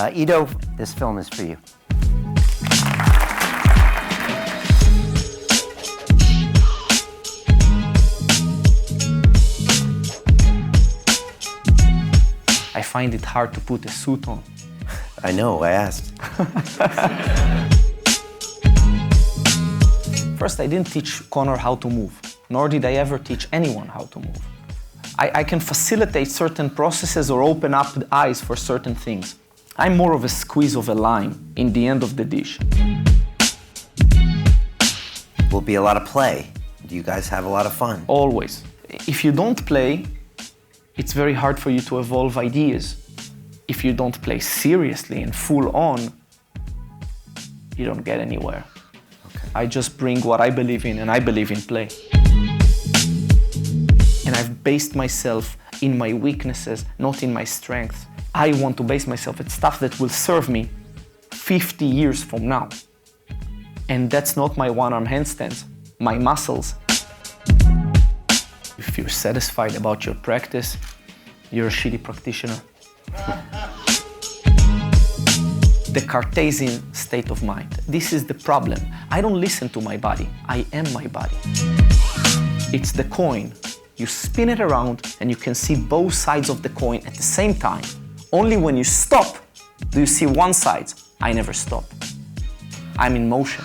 Ido, this film is for you. I find it hard to put a suit on. I know, I asked. First, I didn't teach Conor how to move, nor did I ever teach anyone how to move. I can facilitate certain processes or open up the eyes for certain things. I'm more of a squeeze of a lime in the end of the dish. Will be a lot of play. Do you guys have a lot of fun? Always. If you don't play, it's very hard for you to evolve ideas. If you don't play seriously and full on, you don't get anywhere. Okay. I just bring what I believe in, and I believe in play. And I've based myself in my weaknesses, not in my strengths. I want to base myself at stuff that will serve me 50 years from now. And that's not my one-arm handstands, my muscles. If you're satisfied about your practice, you're a shitty practitioner. The Cartesian state of mind. This is the problem. I don't listen to my body. I am my body. It's the coin. You spin it around and you can see both sides of the coin at the same time. Only when you stop do you see one side. I never stop. I'm in motion.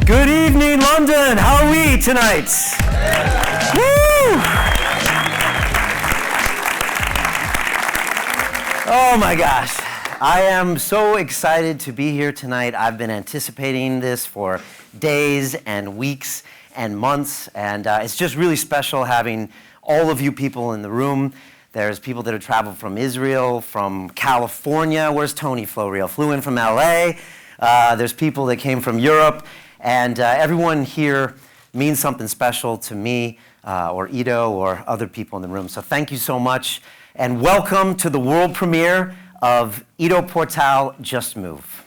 Good evening, London. How are we tonight? Woo! Oh my gosh. I am so excited to be here tonight. I've been anticipating this for days and weeks and months, and it's just really special having all of you people in the room. There's people that have traveled from Israel, from California. Where's Tony Floreal? Flew in from LA. There's people that came from Europe. And everyone here means something special to me or Ido or other people in the room. So thank you so much. And welcome to the world premiere of Ido Portal, Just Move.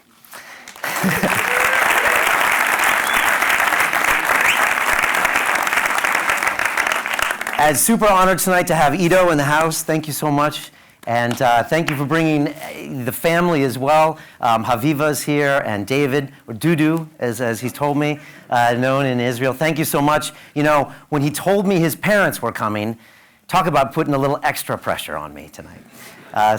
I'm super honored tonight to have Ido in the house. Thank you so much. And thank you for bringing the family as well. Haviva's here, and David, or Dudu, as he's told me, known in Israel. Thank you so much. You know, when he told me his parents were coming, talk about putting a little extra pressure on me tonight.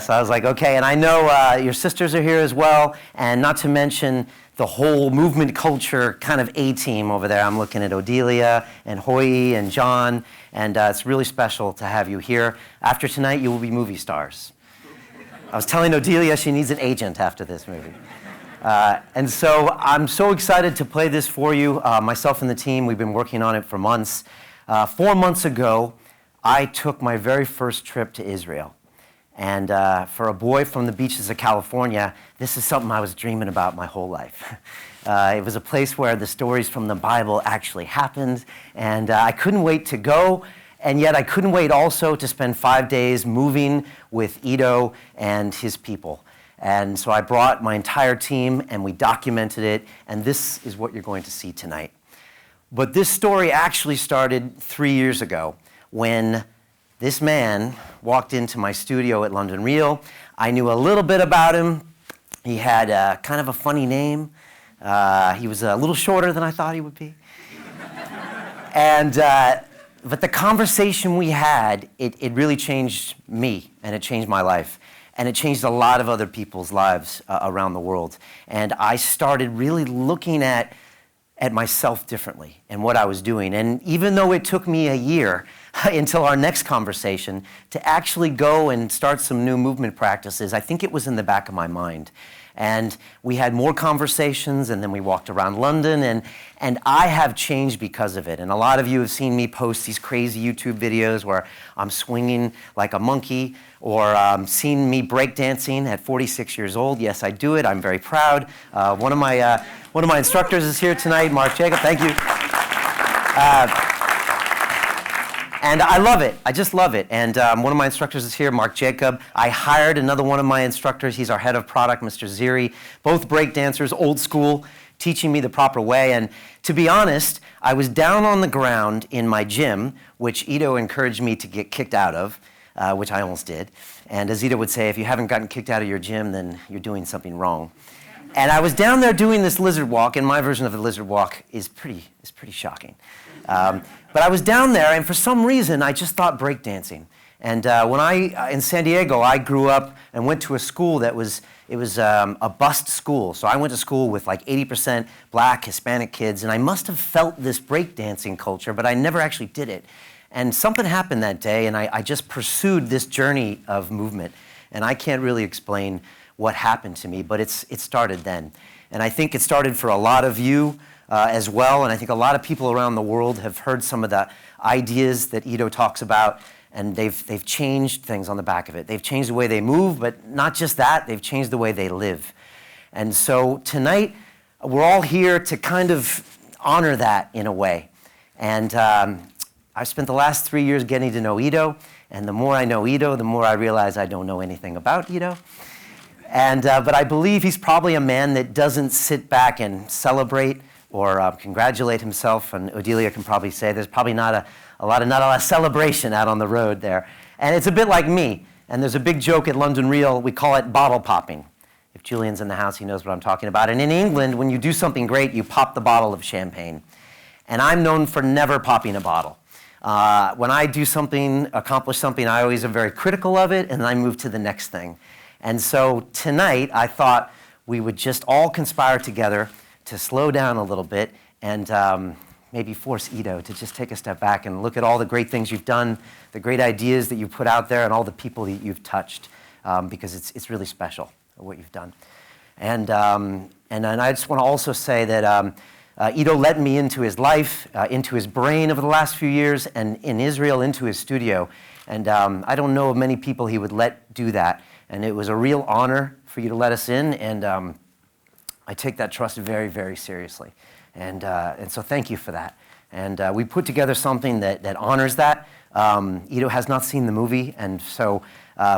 So I was like, okay, and I know your sisters are here as well, and not to mention the whole movement culture kind of A-team over there. I'm looking at Odelia and Hoyi and John, and it's really special to have you here. After tonight, you will be movie stars. I was telling Odelia she needs an agent after this movie. And so I'm so excited to play this for you. Myself and the team, we've been working on it for months. 4 months ago, I took my very first trip to Israel. And for a boy from the beaches of California, this is something I was dreaming about my whole life. It was a place where the stories from the Bible actually happened, and I couldn't wait to go, and yet I couldn't wait also to spend 5 days moving with Ido and his people. And so I brought my entire team, and we documented it, and this is what you're going to see tonight. But this story actually started 3 years ago when this man walked into my studio at London Real. I knew a little bit about him. He had kind of a funny name. He was a little shorter than I thought he would be. And but the conversation we had, it really changed me, and it changed my life. And it changed a lot of other people's lives around the world. And I started really looking at myself differently and what I was doing. And even though it took me a year until our next conversation to actually go and start some new movement practices, I think it was in the back of my mind. And we had more conversations, and then we walked around London, and I have changed because of it. And a lot of you have seen me post these crazy YouTube videos where I'm swinging like a monkey, or seen me breakdancing at 46 years old. Yes, I do it. I'm very proud. One of my instructors is here tonight, Mark Jacob. Thank you. And I love it. I just love it. And one of my instructors is here, Mark Jacob. I hired another one of my instructors. He's our head of product, Mr. Ziri. Both break dancers, old school, teaching me the proper way. And to be honest, I was down on the ground in my gym, which Ido encouraged me to get kicked out of, which I almost did. And as Ido would say, if you haven't gotten kicked out of your gym, then you're doing something wrong. And I was down there doing this lizard walk, and my version of the lizard walk is pretty shocking. But I was down there, and for some reason, I just thought breakdancing. And in San Diego, I grew up and went to a school that was a bust school. So I went to school with like 80% black, Hispanic kids, and I must have felt this breakdancing culture, but I never actually did it. And something happened that day, and I just pursued this journey of movement. And I can't really explain what happened to me, but it started then. And I think it started for a lot of you as well, and I think a lot of people around the world have heard some of the ideas that Ido talks about, and they've changed things on the back of it. They've changed the way they move, but not just that, they've changed the way they live. And so tonight, we're all here to kind of honor that in a way. And I've spent the last 3 years getting to know Ido, and the more I know Ido, the more I realize I don't know anything about Ido. But I believe he's probably a man that doesn't sit back and celebrate or congratulate himself, and Odelia can probably say there's probably not a lot of celebration out on the road there. And it's a bit like me, and there's a big joke at London Real, we call it bottle popping. If Julian's in the house, he knows what I'm talking about. And in England, when you do something great, you pop the bottle of champagne. And I'm known for never popping a bottle. When I do something, accomplish something, I always am very critical of it, and then I move to the next thing. And so tonight, I thought we would just all conspire together to slow down a little bit and maybe force Ido to just take a step back and look at all the great things you've done, the great ideas that you've put out there, and all the people that you've touched, because it's really special what you've done. And I just want to also say that Ido let me into his life, into his brain over the last few years, and in Israel into his studio. And I don't know of many people he would let do that. And it was a real honor for you to let us in, and I take that trust very, very seriously. And so thank you for that. And we put together something that honors that. Ido has not seen the movie, and so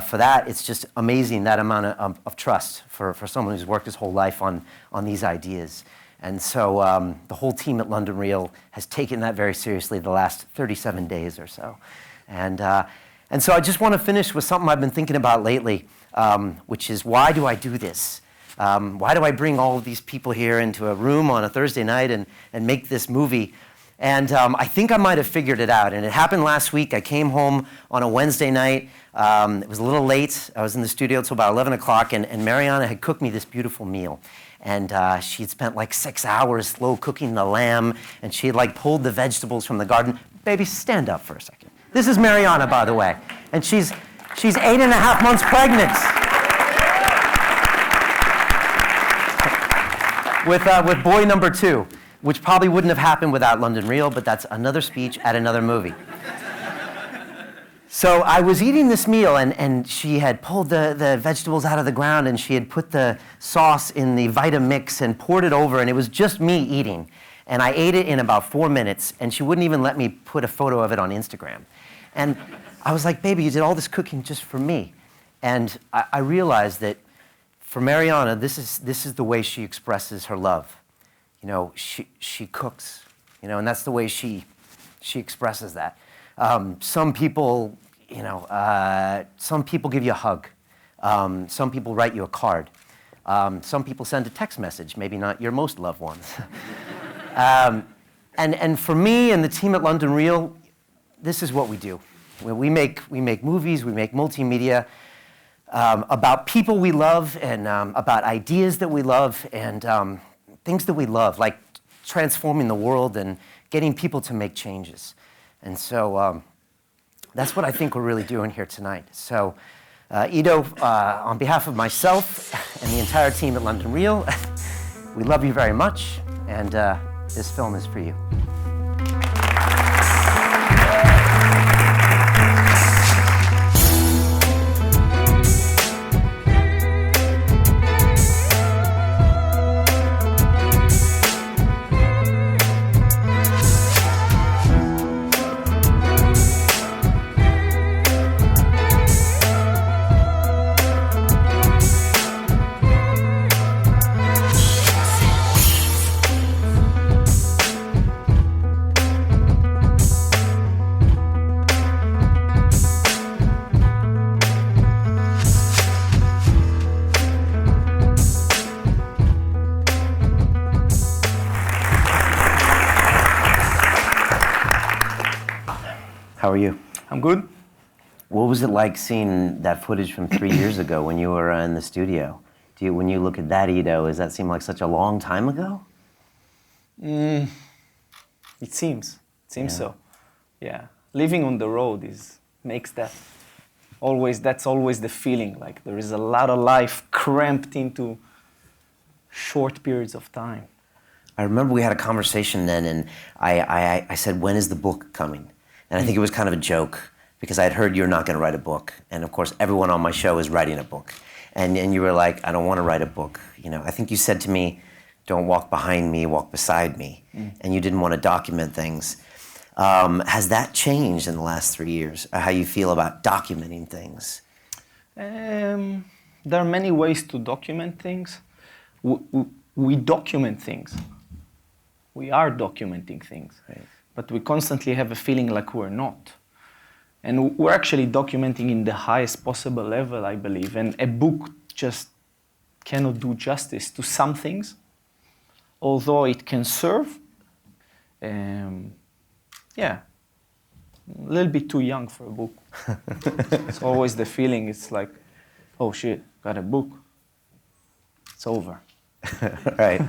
for that, it's just amazing, that amount of trust for someone who's worked his whole life on these ideas. And so the whole team at London Real has taken that very seriously the last 37 days or so. And so I just want to finish with something I've been thinking about lately, which is, why do I do this? Why do I bring all of these people here into a room on a Thursday night and make this movie? And I think I might have figured it out. And it happened last week. I came home on a Wednesday night. It was a little late. I was in the studio until about 11 o'clock, and Mariana had cooked me this beautiful meal. And she had spent like 6 hours slow cooking the lamb, and she had like pulled the vegetables from the garden. Baby, stand up for a second. This is Mariana, by the way. And she's 8.5 months pregnant. With boy number 2, which probably wouldn't have happened without London Real, but that's another speech at another movie. So I was eating this meal, and she had pulled the vegetables out of the ground, and she had put the sauce in the Vitamix and poured it over, and it was just me eating. And I ate it in about 4 minutes, and she wouldn't even let me put a photo of it on Instagram. And I was like, baby, you did all this cooking just for me. And I realized that for Mariana, this is the way she expresses her love. You know, she cooks, you know, and that's the way she expresses that. Some people, you know, some people give you a hug. Some people write you a card. Some people send a text message, maybe not your most loved ones. And for me and the team at London Real, this is what we do. We make movies, we make multimedia about people we love, and about ideas that we love, and things that we love, like transforming the world and getting people to make changes. And so that's what I think we're really doing here tonight. So Ido, on behalf of myself and the entire team at London Real, we love you very much, and this film is for you. How are you? I'm good. What was it like seeing that footage from 3 years ago when you were in the studio? When you look at that, Ido, does that seem like such a long time ago? It seems Yeah. so. Yeah, living on the road makes that's always the feeling. Like there is a lot of life cramped into short periods of time. I remember we had a conversation then, and I said, when is the book coming? And I think it was kind of a joke, because I had heard you're not going to write a book. And of course, everyone on my show is writing a book. And you were like, I don't want to write a book. I think you said to me, don't walk behind me, walk beside me. And you didn't want to document things. Has that changed in the last 3 years, how you feel about documenting things? There are many ways to document things. We document things. We are documenting things. Right. But we constantly have a feeling like we're not. And we're actually documenting in the highest possible level, I believe. And a book just cannot do justice to some things, although it can serve. Yeah, a little bit too young for a book. It's always the feeling, it's like, oh shit, got a book. It's over. Right.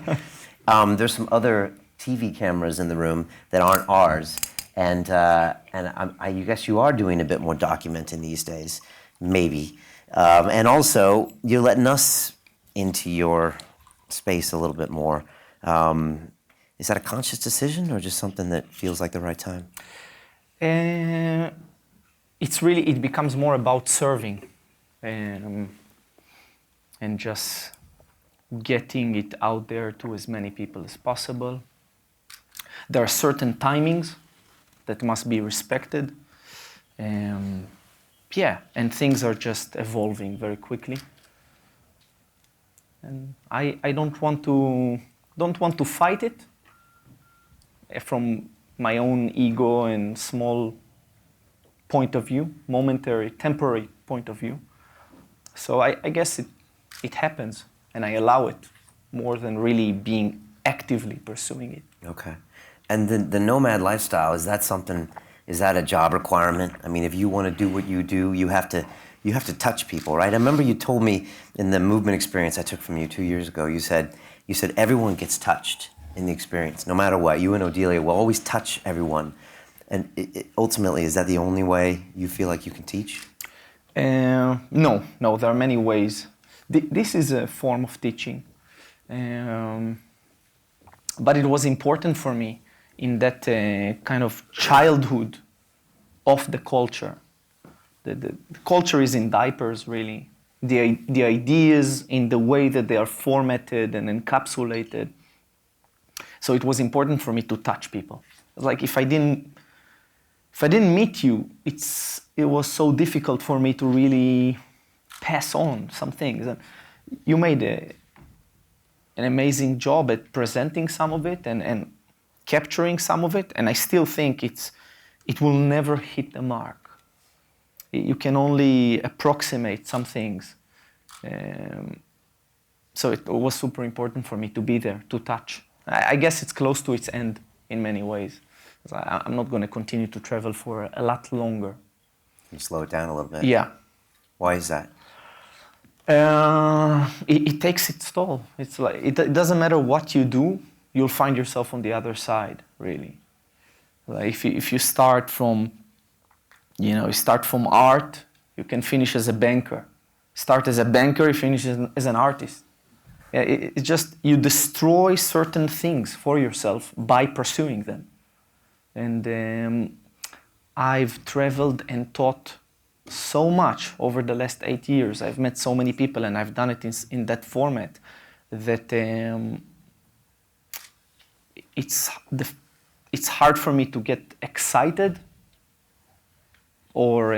There's some other TV cameras in the room that aren't ours. And I guess you are doing a bit more documenting these days, maybe. And also, you're letting us into your space a little bit more. Is that a conscious decision or just something that feels like the right time? It becomes more about serving and just getting it out there to as many people as possible. There are certain timings that must be respected. And things are just evolving very quickly. And I don't want to fight it from my own ego and small point of view, momentary, temporary point of view. So I guess it happens, and I allow it more than really being actively pursuing it. Okay. And the nomad lifestyle, is that a job requirement? I mean, if you want to do what you do, you have to touch people, right? I remember you told me in the movement experience I took from you 2 years ago, you said everyone gets touched in the experience, no matter what. You and Odelia will always touch everyone. And ultimately, is that the only way you feel like you can teach? No, there are many ways. This is a form of teaching. But it was important for me in that kind of childhood of the culture. The culture is in diapers, really. The ideas in the way that they are formatted and encapsulated. So it was important for me to touch people. Like if I didn't meet you, it was so difficult for me to really pass on some things. And you made an amazing job at presenting some of it and capturing some of it, and I still think it will never hit the mark. You can only approximate some things. So it was super important for me to be there, to touch. I guess it's close to its end in many ways. I'm not going to continue to travel for a lot longer. You slow it down a little bit? Yeah. Why is that? It takes its toll. It's like it doesn't matter what you do, you'll find yourself on the other side, really. Like if you start from, art, you can finish as a banker. Start as a banker, you finish as an artist. It's just you destroy certain things for yourself by pursuing them. And I've traveled and taught so much over the last 8 years. I've met so many people, and I've done it in that format that it's hard for me to get excited or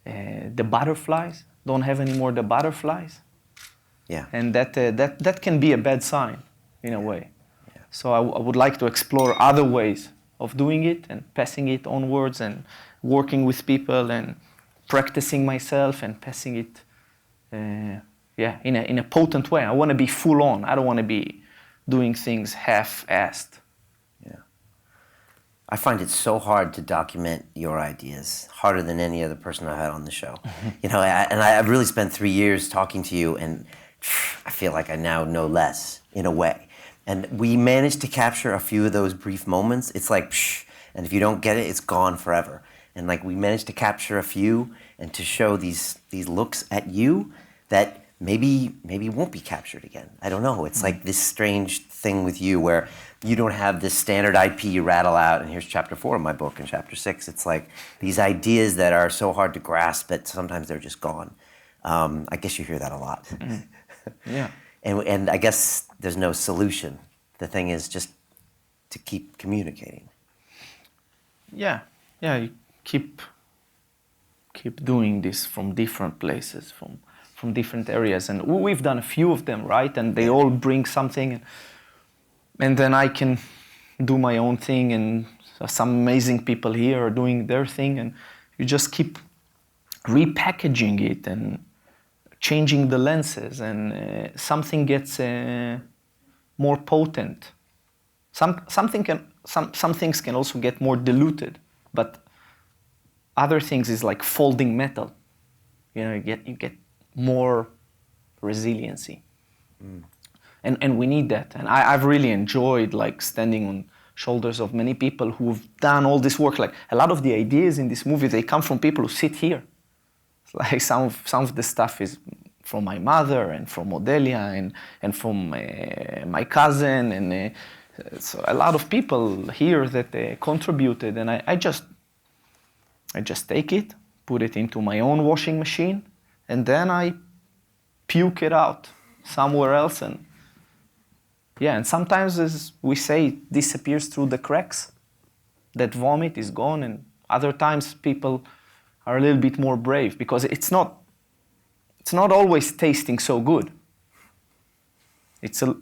the butterflies. Don't have any more the butterflies. Yeah. And that can be a bad sign in a way. Yeah. So I would like to explore other ways of doing it and passing it onwards and working with people and practicing myself and passing it in a potent way. I want to be full on. I don't want to be doing things half-assed. Yeah. I find it so hard to document your ideas, harder than any other person I had on the show. You know, I've really spent 3 years talking to you, and I feel like I now know less, in a way. And we managed to capture a few of those brief moments. It's like, psh, and if you don't get it, it's gone forever. And like we managed to capture a few and to show these looks at you that maybe won't be captured again. I don't know. It's like this strange thing with you where you don't have this standard IP you rattle out, and here's chapter 4 of my book and chapter 6. It's like these ideas that are so hard to grasp that sometimes they're just gone. I guess you hear that a lot. Yeah. And I guess there's no solution. The thing is just to keep communicating. Yeah, you keep doing this from different places, from different areas, and we've done a few of them, right? And they all bring something, and then I can do my own thing, and some amazing people here are doing their thing, and you just keep repackaging it and changing the lenses, and something gets more potent. Some things can also get more diluted, but other things is like folding metal. You know, you get more resiliency, and we need that. And I've really enjoyed like standing on shoulders of many people who've done all this work. Like a lot of the ideas in this movie, they come from people who sit here. Like some of the stuff is from my mother and from Odelia and from my cousin, and so a lot of people here that contributed, and I just take it, put it into my own washing machine, and then I puke it out somewhere else, and sometimes, as we say, it disappears through the cracks. That vomit is gone, and other times people are a little bit more brave because it's not always tasting so good.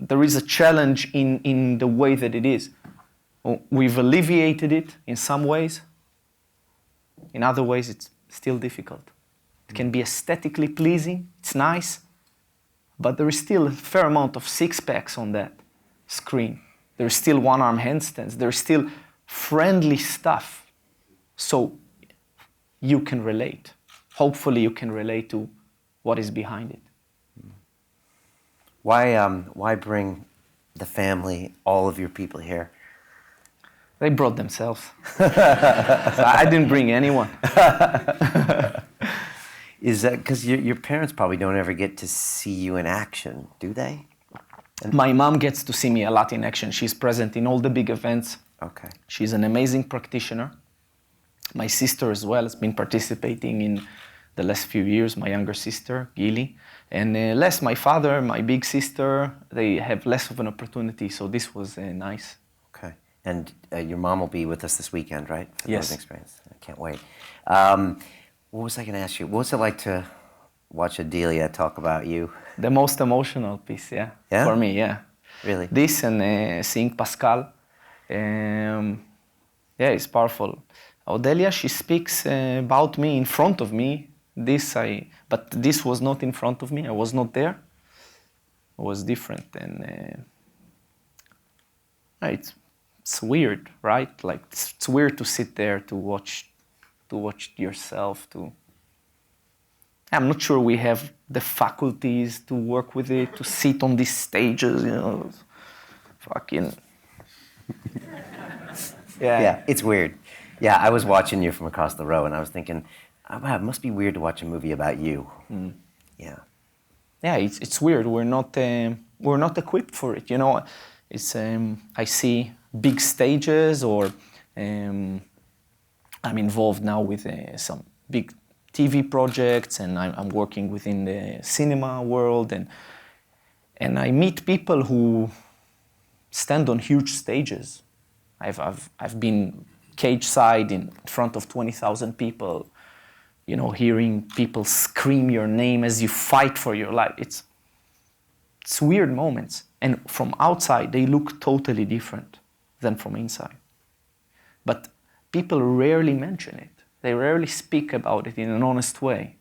There is a challenge in the way that it is. We've alleviated it in some ways. In other ways, it's still difficult. It can be aesthetically pleasing, it's nice, but there is still a fair amount of six-packs on that screen. There is still one-arm handstands. There is still friendly stuff. So you can relate. Hopefully you can relate to what is behind it. Why bring the family, all of your people here? They brought themselves. So I didn't bring anyone. Is that because your parents probably don't ever get to see you in action, do they? My mom gets to see me a lot in action. She's present in all the big events. Okay. She's an amazing practitioner. My sister as well has been participating in the last few years, my younger sister, Gili. And less my father, my big sister, they have less of an opportunity, so this was nice. Okay. And your mom will be with us this weekend, right? For the Yes. closing experience. I can't wait. What was I going to ask you? What was it like to watch Adelia talk about you? The most emotional piece, yeah. Yeah? For me, yeah. Really? This and seeing Pascal, it's powerful. Odelia, she speaks about me in front of me. But this was not in front of me. I was not there. It was different, and it's weird, right? Like it's weird to sit there to watch yourself. I'm not sure we have the faculties to work with it, to sit on these stages, fucking. Yeah, it's weird. Yeah, I was watching you from across the row, and I was thinking, oh, wow, it must be weird to watch a movie about you. Yeah. Yeah, it's weird. We're not equipped for it. It's I see big stages, or I'm involved now with some big TV projects, and I'm working within the cinema world, and I meet people who stand on huge stages. I've been cage side in front of 20,000 people, hearing people scream your name as you fight for your life. It's weird moments. And from outside, they look totally different than from inside. But people rarely mention it. They rarely speak about it in an honest way.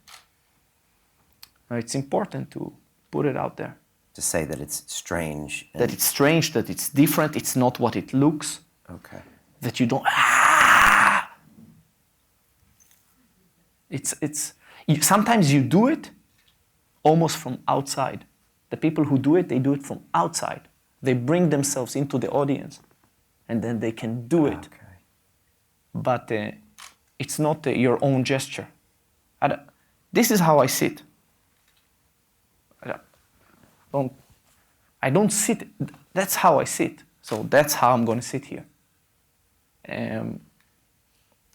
It's important to put it out there. To say that it's strange. That it's strange, that it's different, it's not what it looks. Okay. that you don't, sometimes you do it almost from outside. The people who do it, they do it from outside. They bring themselves into the audience, and then they can do it. Okay. But it's not your own gesture. This is how I sit. I don't sit. That's how I sit. So that's how I'm going to sit here.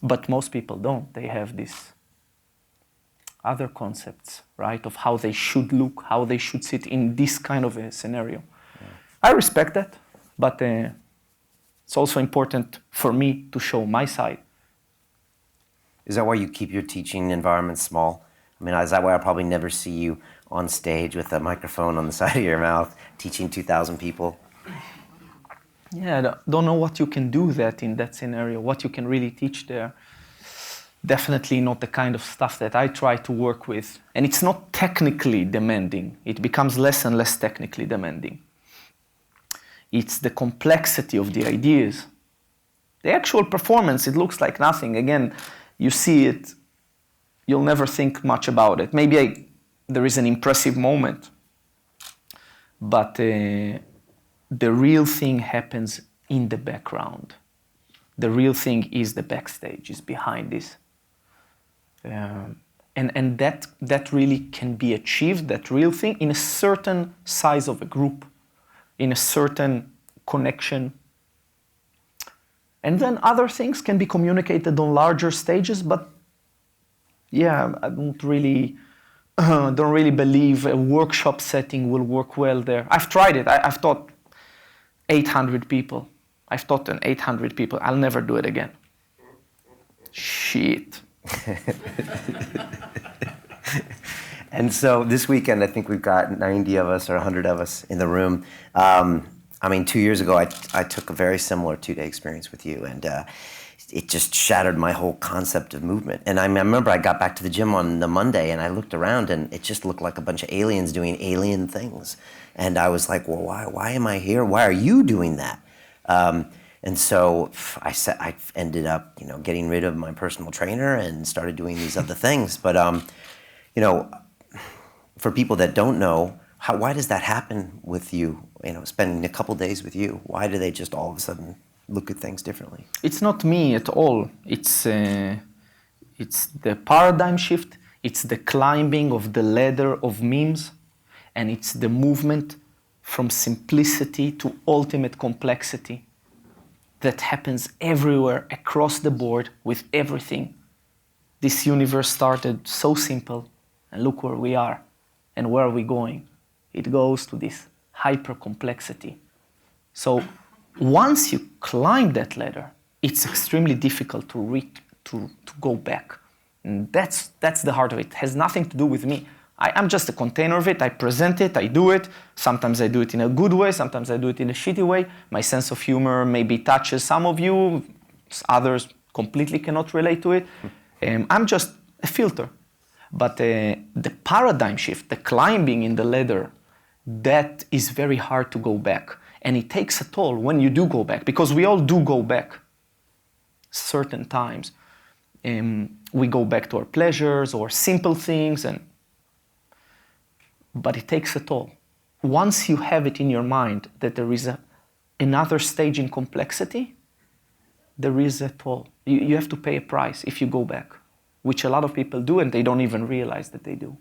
But most people don't. They have these other concepts, right, of how they should look, how they should sit in this kind of a scenario. Yeah. I respect that, but it's also important for me to show my side. Is that why you keep your teaching environment small? I mean, is that why I'll probably never see you on stage with a microphone on the side of your mouth teaching 2,000 people? Yeah, I don't know what you can do that in that scenario, what you can really teach there. Definitely not the kind of stuff that I try to work with. And it's not technically demanding. It becomes less and less technically demanding. It's the complexity of the ideas. The actual performance, it looks like nothing. Again, you see it, you'll never think much about it. Maybe there is an impressive moment, but the real thing happens in the background. The real thing is the backstage, is behind this. And that really can be achieved, that real thing, in a certain size of a group, in a certain connection. And then other things can be communicated on larger stages, but yeah, I don't really believe a workshop setting will work well there. I've tried it. I've taught 800 people. I've taught 800 people. I'll never do it again. Shit. And so this weekend, I think we've got 90 of us or 100 of us in the room. I mean, 2 years ago, I took a very similar 2-day experience with you, and it just shattered my whole concept of movement. And I remember I got back to the gym on the Monday, and I looked around, and it just looked like a bunch of aliens doing alien things. And I was like, well, why am I here? Why are you doing that? And so I ended up, getting rid of my personal trainer and started doing these other things. But, for people that don't know, why does that happen with you? Spending a couple days with you, why do they just all of a sudden look at things differently? It's not me at all. It's the paradigm shift. It's the climbing of the ladder of memes, and it's the movement from simplicity to ultimate complexity that happens everywhere across the board with everything. This universe started so simple, and look where we are, and where are we going? It goes to this hyper complexity. So once you climb that ladder, it's extremely difficult to go back. And that's the heart of it. It has nothing to do with me. I'm just a container of it. I present it, I do it. Sometimes I do it in a good way, sometimes I do it in a shitty way. My sense of humor maybe touches some of you, others completely cannot relate to it. I'm just a filter. But the paradigm shift, the climbing in the ladder, that is very hard to go back. And it takes a toll when you do go back, because we all do go back certain times. We go back to our pleasures or simple things, but it takes a toll. Once you have it in your mind that there is another stage in complexity, there is a toll. You have to pay a price if you go back, which a lot of people do, and they don't even realize that they do.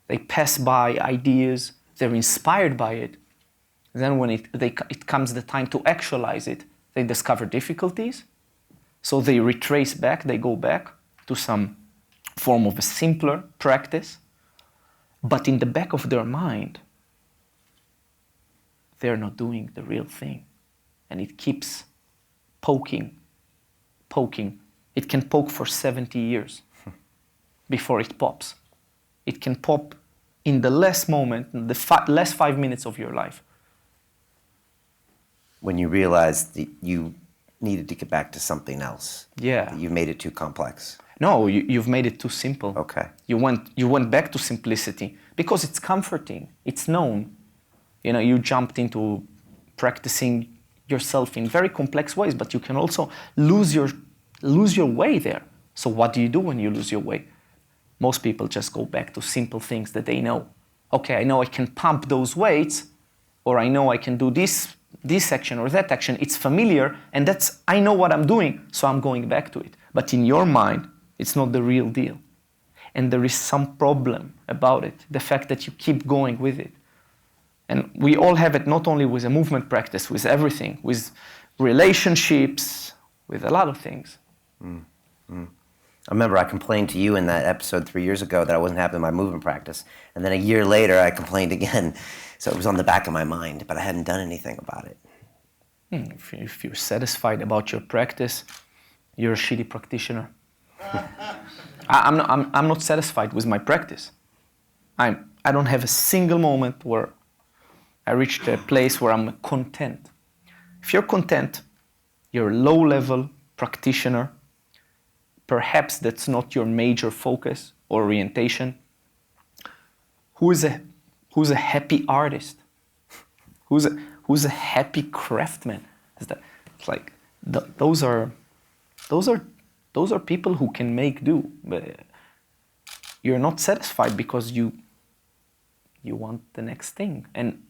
They pass by ideas, they're inspired by it. Then when it comes the time to actualize it, they discover difficulties. So they retrace back, they go back to some form of a simpler practice. But in the back of their mind, they're not doing the real thing. And it keeps poking. It can poke for 70 years before it pops. It can pop in the last moment, in the last 5 minutes of your life. When you realized that you needed to get back to something else. Yeah. You made it too complex. No, you've made it too simple. Okay. You went back to simplicity because it's comforting. It's known. You jumped into practicing yourself in very complex ways, but you can also lose your way there. So what do you do when you lose your way? Most people just go back to simple things that they know. Okay, I know I can pump those weights, or I know I can do this action or that action. It's familiar, and I know what I'm doing, so I'm going back to it. But in your mind, it's not the real deal. And there is some problem about it, the fact that you keep going with it. And we all have it not only with a movement practice, with everything, with relationships, with a lot of things. I remember I complained to you in that episode 3 years ago that I wasn't happy with my movement practice. And then a year later, I complained again. So it was on the back of my mind, but I hadn't done anything about it. If you're satisfied about your practice, you're a shitty practitioner. I'm not satisfied with my practice. I don't have a single moment where I reached a place where I'm content. If you're content, you're a low-level practitioner. Perhaps that's not your major focus or orientation. Who's a happy artist? Who's a happy craftsman? It's like those are people who can make do. But you're not satisfied because you want the next thing, and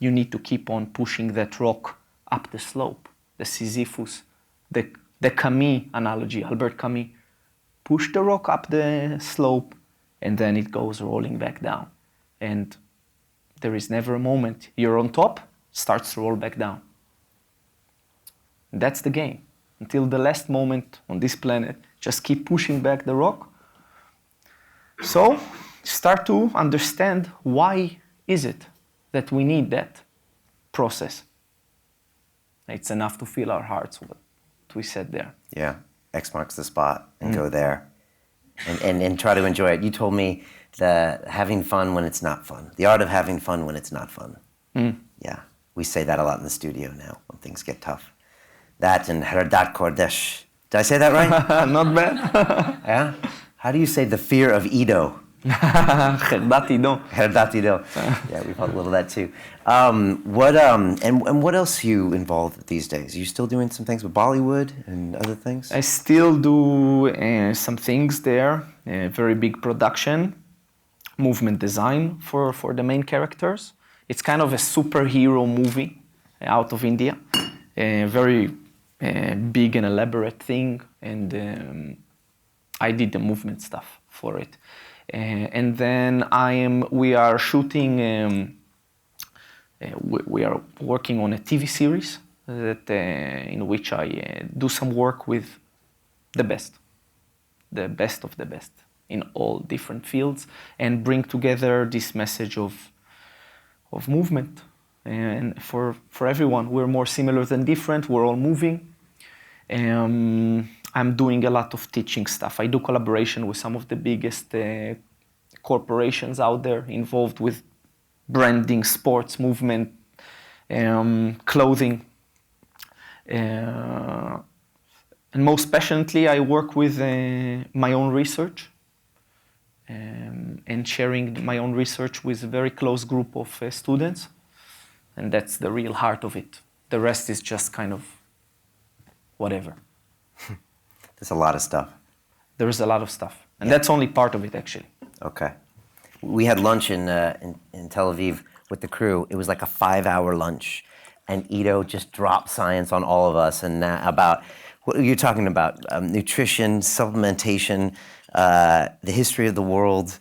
you need to keep on pushing that rock up the slope. The Sisyphus, the Camus analogy, Albert Camus. Push the rock up the slope, and then it goes rolling back down. And there is never a moment you're on top, starts to roll back down. And that's the game. Until the last moment on this planet, just keep pushing back the rock. So start to understand why is it that we need that process. It's enough to fill our hearts, what we said there. Yeah, X marks the spot and go there and try to enjoy it. You told me that having fun when it's not fun, the art of having fun when it's not fun. Yeah, we say that a lot in the studio now when things get tough. That and Heradat Kodesh. Did I say that right? Not bad. Yeah? How do you say the fear of Ido? Heradat Ido. Heradat Ido. Yeah, we've had a little of that too. What else are you involved with these days? Are you still doing some things with Bollywood and other things? I still do some things there. Very big production, movement design for the main characters. It's kind of a superhero movie out of India. Very big and elaborate thing, and I did the movement stuff for it. And then we are shooting. We are working on a TV series that in which I do some work with the best of the best in all different fields, and bring together this message of movement. And for everyone, we're more similar than different. We're all moving. I'm doing a lot of teaching stuff. I do collaboration with some of the biggest corporations out there involved with branding, sports, movement, clothing. And most passionately, I work with my own research and sharing my own research with a very close group of students. And that's the real heart of it. The rest is just kind of whatever. There's a lot of stuff. There is a lot of stuff. And that's only part of it, actually. Okay. We had lunch in Tel Aviv with the crew. It was like a 5-hour lunch. And Ido just dropped science on all of us and about what you're talking about, nutrition, supplementation, the history of the world.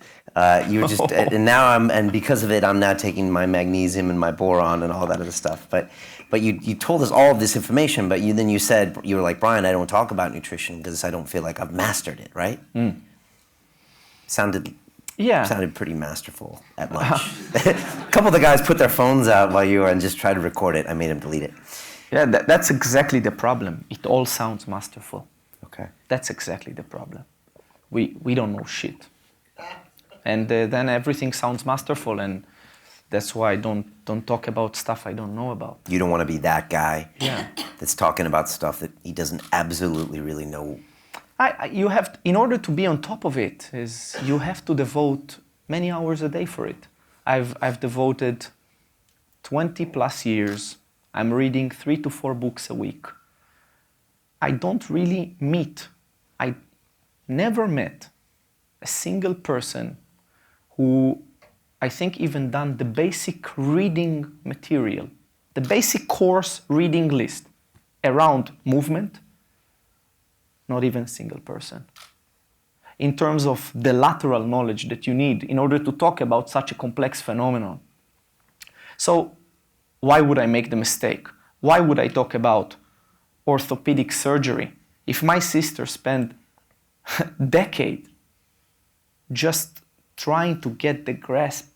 You were just, and because of it, I'm now taking my magnesium and my boron and all that other stuff. But you told us all of this information, but then you said, you were like, Brian, I don't talk about nutrition because I don't feel like I've mastered it, right? Sounded pretty masterful at lunch. A couple of the guys put their phones out while you were and just tried to record it. I made them delete it. Yeah, that's exactly the problem. It all sounds masterful. Okay. That's exactly the problem. We don't know shit. And then everything sounds masterful, and that's why I don't talk about stuff I don't know about. You don't want to be that guy that's talking about stuff that he doesn't absolutely really know. You have, in order to be on top of it, you have to devote many hours a day for it. I've devoted 20 plus years I'm reading 3 to 4 books a week. I don't really meet, I never met a single person who I think even done the basic reading material, the basic course reading list around movement, not even a single person. In terms of the lateral knowledge that you need in order to talk about such a complex phenomenon. So why would I make the mistake? Why would I talk about orthopedic surgery if my sister spent a decade just trying to get the grasp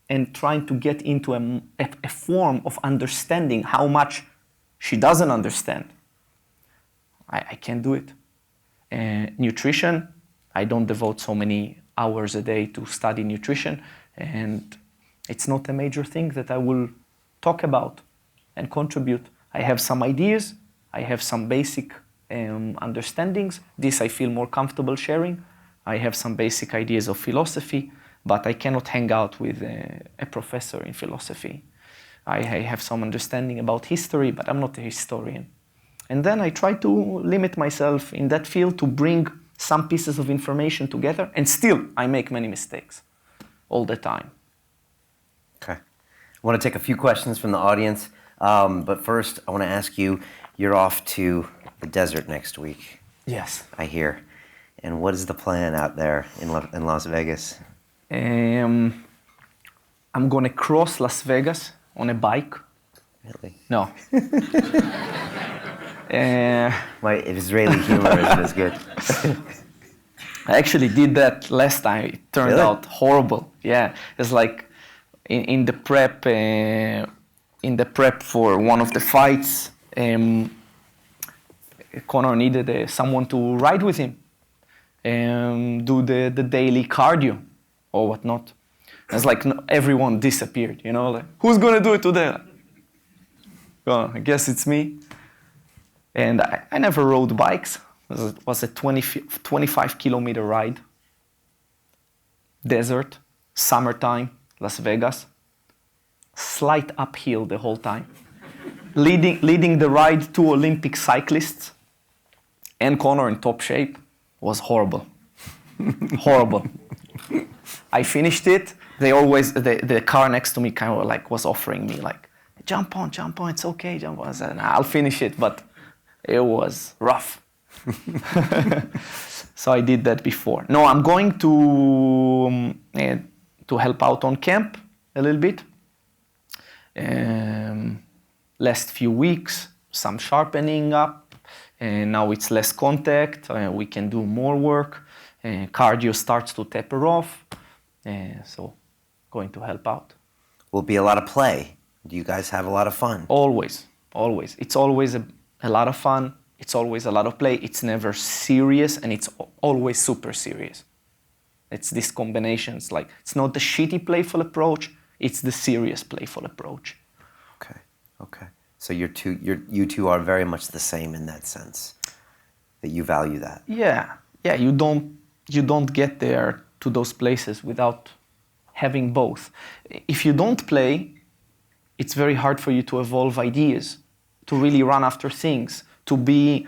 and trying to get into a form of understanding how much she doesn't understand? I can't do it. Nutrition, I don't devote so many hours a day to study nutrition, and it's not a major thing that I will talk about and contribute. I have some ideas, I have some basic understandings. This I feel more comfortable sharing. I have some basic ideas of philosophy, but I cannot hang out with a professor in philosophy. I have some understanding about history, but I'm not a historian. And then I try to limit myself in that field to bring some pieces of information together, and still I make many mistakes all the time. Okay. I want to take a few questions from the audience, but first I want to ask you, you're off to the desert next week. Yes. I hear. And what is the plan out there in Las Vegas? I'm going to cross Las Vegas on a bike. Really? No. My Israeli humor isn't as good. I actually did that last time. It turned Really? out horrible. Yeah, it's like in the prep for one of the fights, Conor needed someone to ride with him, do the daily cardio or whatnot. It's like everyone disappeared. You know, like who's gonna do it today? Well, I guess it's me. And I never rode bikes. It was a 25-kilometer ride. Desert, summertime, Las Vegas. Slight uphill the whole time. Leading the ride, 2 Olympic cyclists. And Conor in top shape. Was horrible. Horrible. I finished it. The car next to me kind of like was offering me like, jump on, it's okay, jump on. I said, nah, I'll finish it, but it was rough. So I did that before. No, I'm going to help out on camp a little bit. Last few weeks, some sharpening up, and now it's less contact. We can do more work. Cardio starts to taper off, so going to help out. Will be a lot of play. Do you guys have a lot of fun? Always. It's always a lot of fun. It's always a lot of play. It's never serious, and it's always super serious. It's these combinations. Like, it's not the shitty playful approach. It's the serious playful approach. Okay. So you two are very much the same in that sense. That you value that. Yeah. You don't get there to those places without having both. If you don't play, it's very hard for you to evolve ideas, to really run after things, to be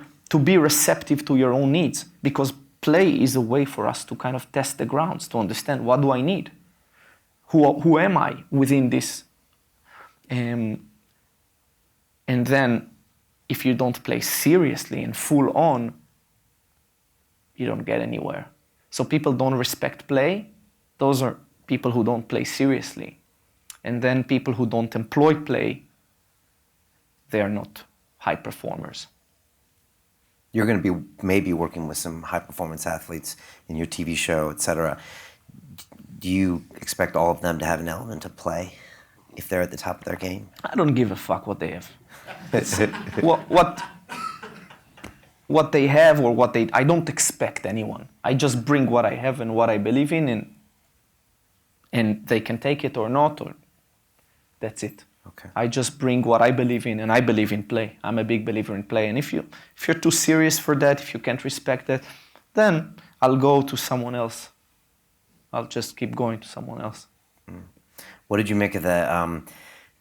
receptive to your own needs, because play is a way for us to kind of test the grounds, to understand what do I need, who am I within this, and then if you don't play seriously and full on, you don't get anywhere. So people don't respect play. Those are people who don't play seriously. And then people who don't employ play, they are not high performers. You're going to be maybe working with some high-performance athletes in your TV show, etc. Do you expect all of them to have an element of play if they're at the top of their game? I don't give a fuck what they have. what they have or what they... I don't expect anyone. I just bring what I have and what I believe in, and they can take it or not, or that's it. Okay. I just bring what I believe in, and I believe in play. I'm a big believer in play. And if you're too serious for that, if you can't respect that, then I'll go to someone else. I'll just keep going to someone else. What did you make of the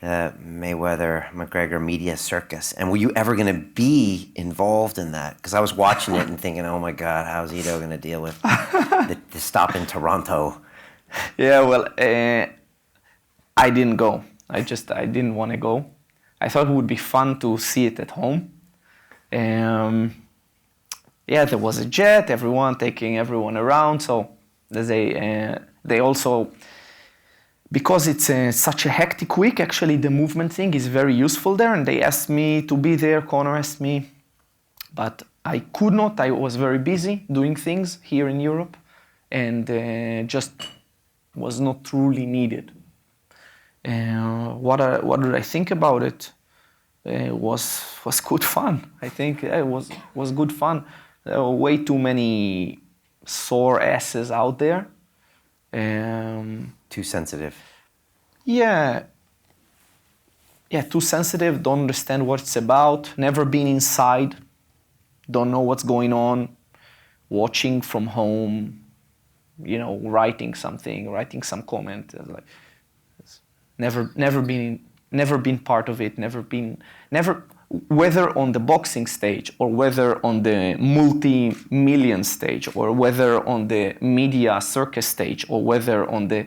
the Mayweather McGregor media circus, and were you ever going to be involved in that? Because I was watching it and thinking, oh my God, how's Ido going to deal with the stop in Toronto? Yeah, well, I didn't go. I didn't want to go. I thought it would be fun to see it at home. Yeah, there was a jet, everyone taking everyone around. So they also, because it's such a hectic week, actually the movement thing is very useful there. And they asked me to be there, Conor asked me, but I could not. I was very busy doing things here in Europe and just was not truly needed. What did I think about it? Was good fun. I think it was good fun. There were way too many sore asses out there. Too sensitive. Yeah, too sensitive, don't understand what it's about, never been inside, don't know what's going on, watching from home, writing something, writing some comment, like never been part of it, never, whether on the boxing stage or whether on the multi-million stage or whether on the media circus stage or whether on the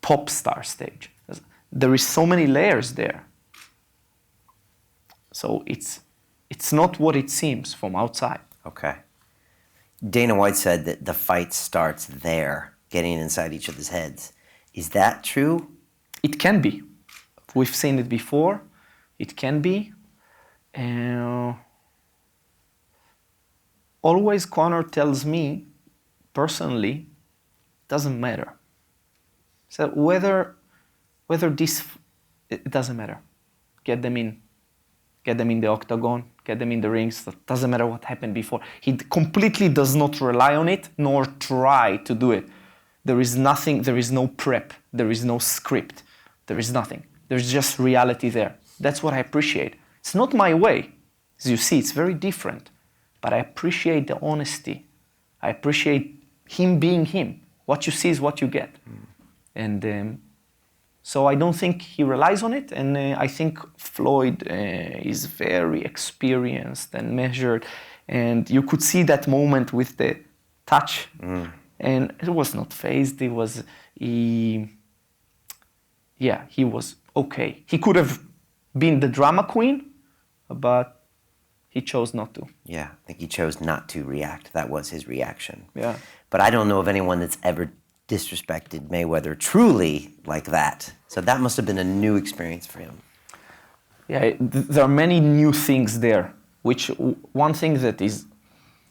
pop star stage. There is so many layers there. So it's not what it seems from outside. Okay. Dana White said that the fight starts there, getting inside each other's heads. Is that true? It can be. We've seen it before. It can be. Always Conor tells me, personally, doesn't matter. So whether this, it doesn't matter. Get them in the octagon, get them in the rings. It doesn't matter what happened before. He completely does not rely on it, nor try to do it. There is nothing, there is no prep, there is no script, there is nothing. There's just reality there. That's what I appreciate. It's not my way. As you see, it's very different. But I appreciate the honesty. I appreciate him being him. What you see is what you get. And so I don't think he relies on it. And I think Floyd is very experienced and measured. And you could see that moment with the touch. And it was not phased. He was okay. He could have been the drama queen, but he chose not to. Yeah, I think he chose not to react. That was his reaction. Yeah. But I don't know of anyone that's ever disrespected Mayweather truly like that. So that must have been a new experience for him. Yeah, there are many new things there, which one thing that is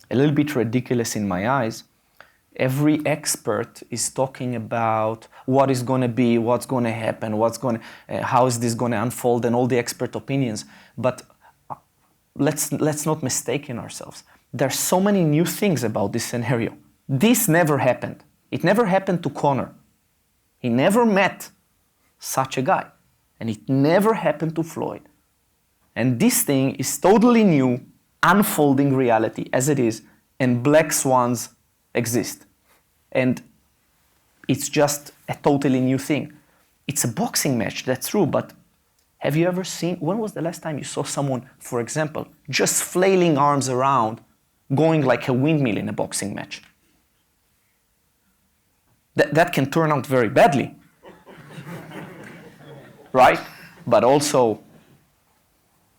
a little bit ridiculous in my eyes, every expert is talking about what is going to be, what's going to happen, how is this going to unfold, and all the expert opinions. But let's not mistake ourselves. There are so many new things about this scenario. This never happened. It never happened to Conor. He never met such a guy. And it never happened to Floyd. And this thing is totally new, unfolding reality as it is, and black swans exist. And it's just a totally new thing. It's a boxing match, that's true, but have you ever seen, when was the last time you saw someone, for example, just flailing arms around, going like a windmill in a boxing match? That can turn out very badly, right? But also,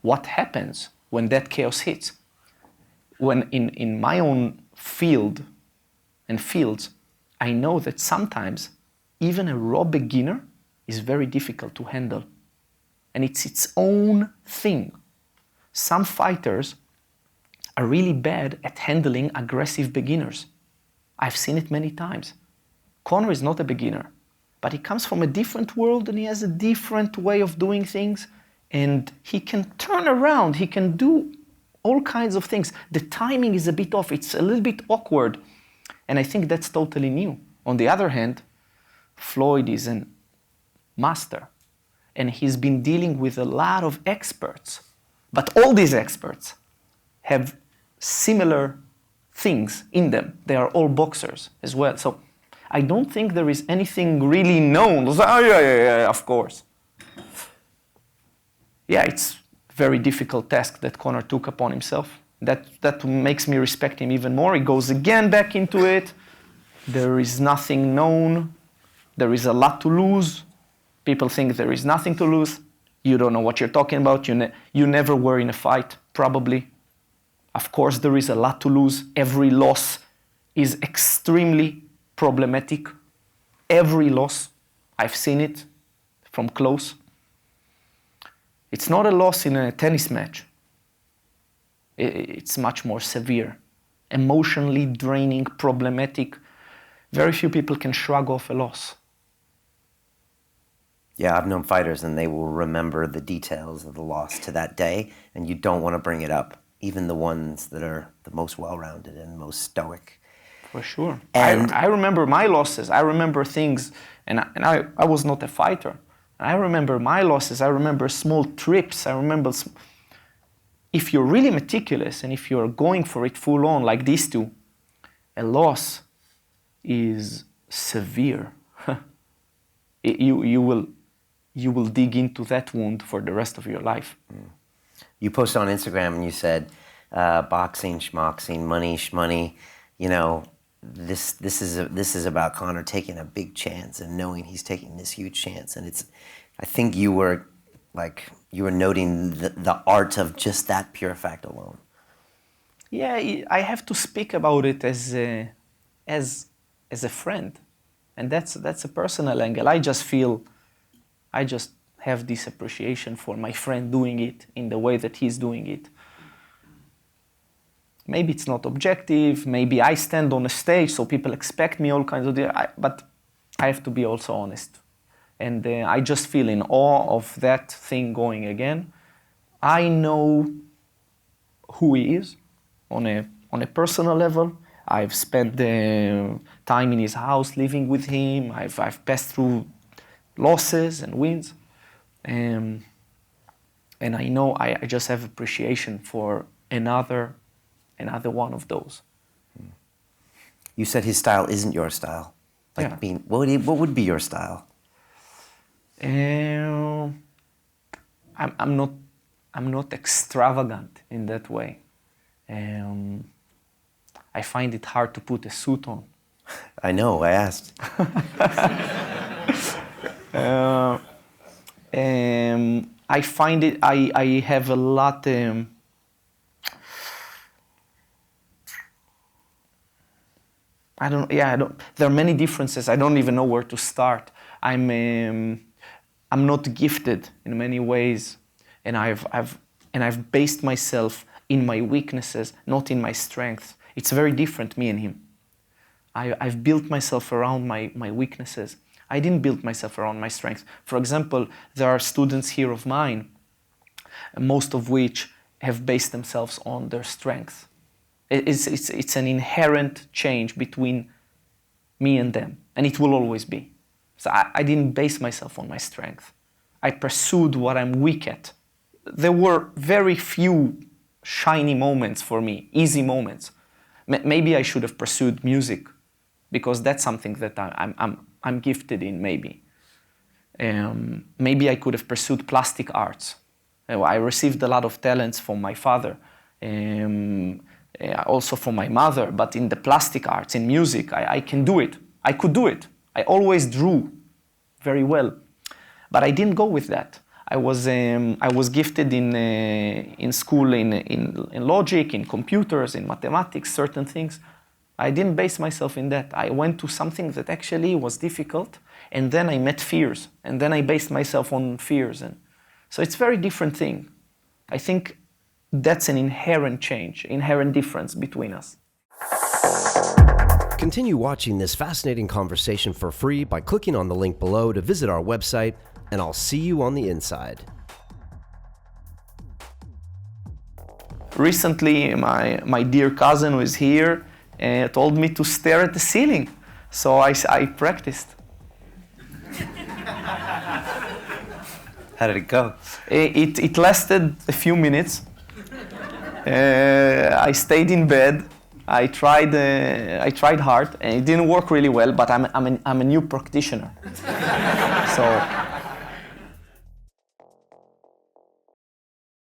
what happens when that chaos hits? When in my own field and fields, I know that sometimes even a raw beginner is very difficult to handle. And it's its own thing. Some fighters are really bad at handling aggressive beginners. I've seen it many times. Conor is not a beginner, but he comes from a different world and he has a different way of doing things, and he can turn around, he can do all kinds of things. The timing is a bit off, it's a little bit awkward, and I think that's totally new. On the other hand, Floyd is a master, and he's been dealing with a lot of experts, but all these experts have similar things in them. They are all boxers as well. So I don't think there is anything really known. Oh, yeah, of course. yeah, it's a very difficult task that Conor took upon himself. That makes me respect him even more. He goes again back into it. There is nothing known. There is a lot to lose. People think there is nothing to lose. You don't know what you're talking about. You never were in a fight, probably. Of course, there is a lot to lose. Every loss is extremely problematic. Every loss. I've seen it from close. It's not a loss in a tennis match. It's much more severe. Emotionally draining, problematic. Very few people can shrug off a loss. Yeah, I've known fighters and they will remember the details of the loss to that day, and you don't want to bring it up, even the ones that are the most well-rounded and most stoic. For sure. And I remember my losses. I remember things, and I was not a fighter. I remember my losses. I remember small trips. I remember, if you're really meticulous and if you're going for it full on like these two, a loss is severe. You will dig into that wound for the rest of your life. You posted on Instagram and you said, boxing, schmoxing, money, shmoney. You know, this is about Conor taking a big chance and knowing he's taking this huge chance. And I think you were noting the art of just that pure fact alone. Yeah, I have to speak about it as a friend, and that's a personal angle. I just have this appreciation for my friend doing it in the way that he's doing it. Maybe it's not objective. Maybe I stand on a stage, so people expect me all kinds of. But I have to be also honest, and I just feel in awe of that thing going again. I know who he is on a personal level. I've spent time in his house, living with him. I've passed through losses and wins, and I know I just have appreciation for another one of those. You said his style isn't your style. Like Yeah. what would be your style? I'm not extravagant in that way. I find it hard to put a suit on. I know, I asked. I find it, I have a lot, there are many differences. I don't even know where to start. I'm not gifted in many ways, and I've based myself in my weaknesses, not in my strengths. It's very different, me and him. I've built myself around my weaknesses. I didn't build myself around my strengths. For example, there are students here of mine, most of which have based themselves on their strengths. It's an inherent change between me and them, and it will always be. So I didn't base myself on my strength. I pursued what I'm weak at. There were very few shiny moments for me, easy moments. Maybe I should have pursued music, because that's something that I'm gifted in, maybe. Maybe I could have pursued plastic arts. I received a lot of talents from my father, also from my mother, but in the plastic arts, in music, I can do it. I could do it. I always drew very well, but I didn't go with that. I was gifted in school in logic, in computers, in mathematics, certain things. I didn't base myself in that. I went to something that actually was difficult, and then I met fears, and then I based myself on fears. And so it's a very different thing. I think that's an inherent change, inherent difference between us. Continue watching this fascinating conversation for free by clicking on the link below to visit our website, and I'll see you on the inside. Recently, my dear cousin who is here told me to stare at the ceiling, so I practiced. How did it go? It lasted a few minutes. I stayed in bed. I tried hard, and it didn't work really well. But I'm a new practitioner, so